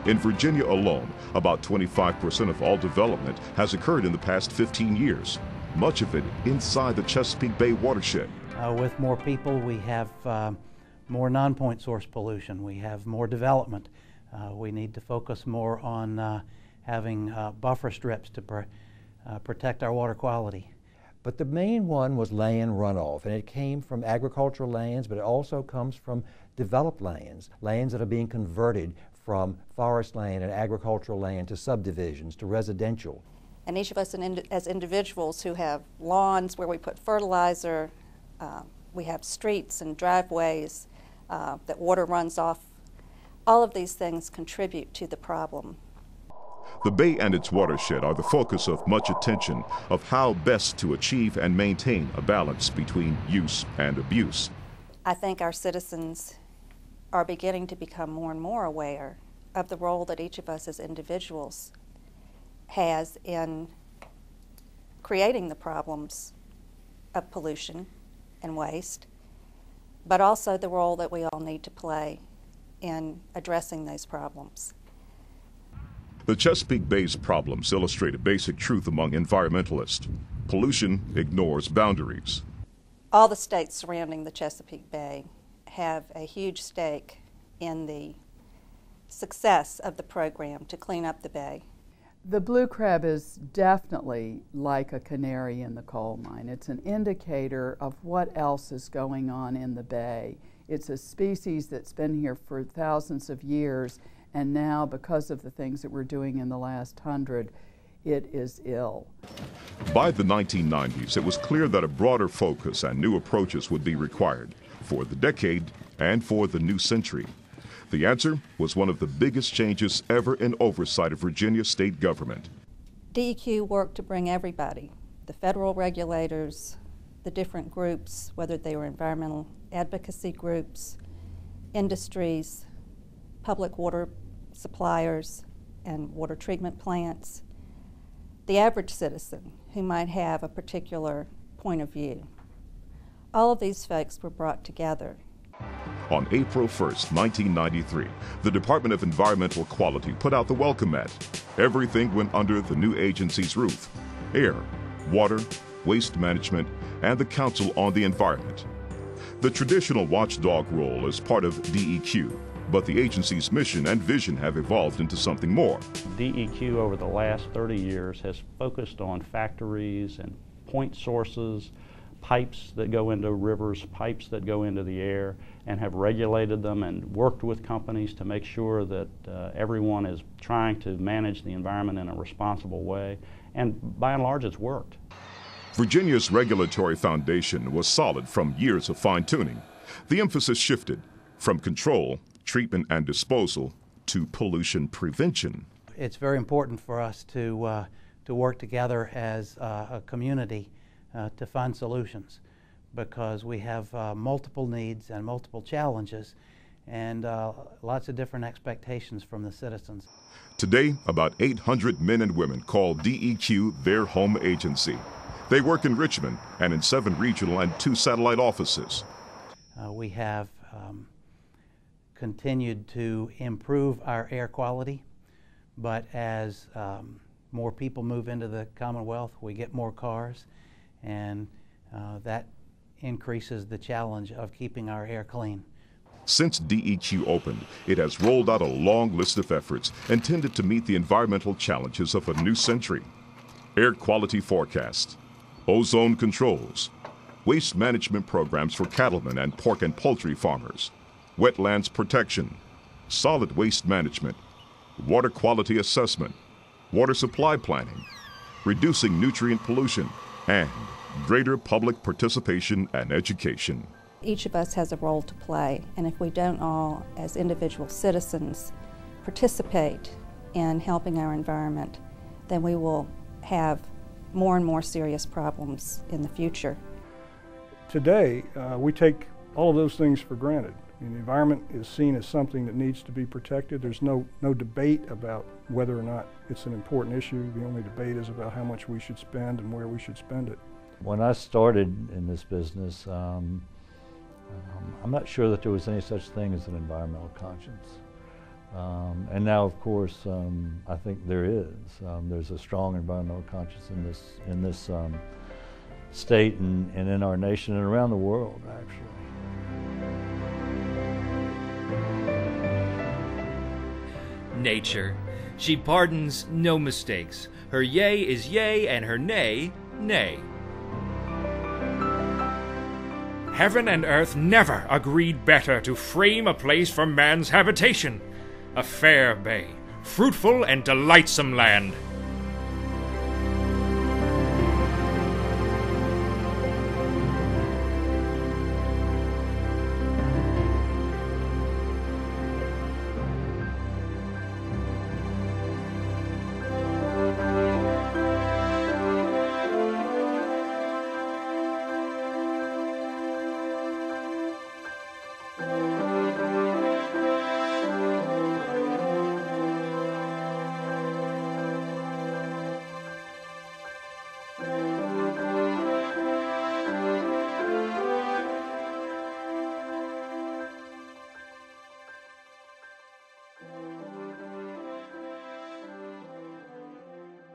In Virginia alone, about 25% of all development has occurred in the past 15 years, much of it inside the Chesapeake Bay watershed. With more people, we have more non-point source pollution. We have more development. We need to focus more on having buffer strips to protect our water quality. But the main one was land runoff, and it came from agricultural lands, but it also comes from developed lands, lands that are being converted from forest land and agricultural land to subdivisions, to residential. And each of us as individuals who have lawns where we put fertilizer, we have streets and driveways that water runs off, all of these things contribute to the problem. The Bay and its watershed are the focus of much attention of how best to achieve and maintain a balance between use and abuse. I think our citizens are beginning to become more and more aware of the role that each of us as individuals has in creating the problems of pollution and waste, but also the role that we all need to play in addressing those problems. The Chesapeake Bay's problems illustrate a basic truth among environmentalists. Pollution ignores boundaries. All the states surrounding the Chesapeake Bay have a huge stake in the success of the program to clean up the bay. The blue crab is definitely like a canary in the coal mine. It's an indicator of what else is going on in the bay. It's a species that's been here for thousands of years, and now, because of the things that we're doing in the last 100, it is ill. By the 1990s, it was clear that a broader focus and new approaches would be required for the decade and for the new century. The answer was one of the biggest changes ever in oversight of Virginia state government. DEQ worked to bring everybody, the federal regulators, the different groups, whether they were environmental advocacy groups, industries, public water suppliers and water treatment plants, the average citizen who might have a particular point of view. All of these folks were brought together. On April 1st, 1993, the Department of Environmental Quality put out the welcome mat. Everything went under the new agency's roof: air, water, waste management, and the Council on the Environment. The traditional watchdog role is part of DEQ, but the agency's mission and vision have evolved into something more. DEQ over the last 30 years has focused on factories and point sources, pipes that go into rivers, pipes that go into the air, and have regulated them and worked with companies to make sure that everyone is trying to manage the environment in a responsible way. And by and large, it's worked. Virginia's regulatory foundation was solid from years of fine-tuning. The emphasis shifted from control, treatment, and disposal to pollution prevention. It's very important for us to work together as a community to find solutions, because we have multiple needs and multiple challenges and lots of different expectations from the citizens. Today, about 800 men and women call DEQ their home agency. They work in Richmond and in 7 regional and 2 satellite offices. We have continued to improve our air quality, but as more people move into the Commonwealth, we get more cars, and that increases the challenge of keeping our air clean. Since DEQ opened, it has rolled out a long list of efforts intended to meet the environmental challenges of a new century: air quality forecasts, ozone controls, waste management programs for cattlemen and pork and poultry farmers, wetlands protection, solid waste management, water quality assessment, water supply planning, reducing nutrient pollution, and greater public participation and education. Each of us has a role to play, and if we don't all, as individual citizens, participate in helping our environment, then we will have more and more serious problems in the future. Today, we take all of those things for granted. I mean, the environment is seen as something that needs to be protected. There's no debate about whether or not it's an important issue. The only debate is about how much we should spend and where we should spend it. When I started in this business, I'm not sure that there was any such thing as an environmental conscience. And now, of course, I think there is. There's a strong environmental consciousness in this state and in our nation and around the world, actually. Nature. She pardons no mistakes. Her yea is yea, and her nay, nay. Heaven and earth never agreed better to frame a place for man's habitation. A fair bay, fruitful and delightsome land.